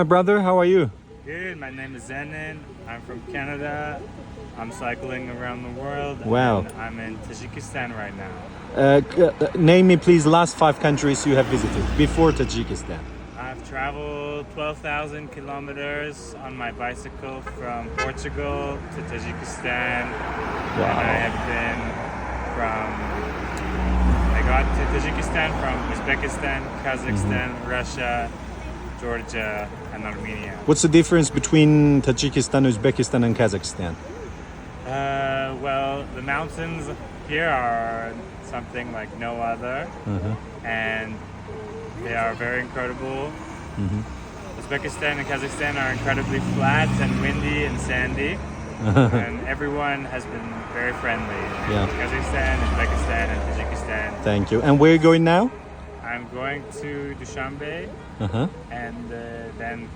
My brother, how are you? Good, my name is Zenon. I'm from Canada. I'm cycling around the world. Wow. And I'm in Tajikistan right now. Name me please last 5 countries you have visited before Tajikistan. I've traveled 12,000 kilometers on my bicycle from Portugal to Tajikistan. Wow. And I have been I got to Tajikistan from Uzbekistan, Kazakhstan, Russia, Georgia, and Armenia. What's the difference between Tajikistan, Uzbekistan and Kazakhstan? Well, the mountains here are something like no other, and they are very incredible. Uzbekistan and Kazakhstan are incredibly flat and windy and sandy, and everyone has been very friendly. Yeah. Kazakhstan, Uzbekistan, and Tajikistan. Thank you. And where are you going now? I'm going to Dushanbe, and then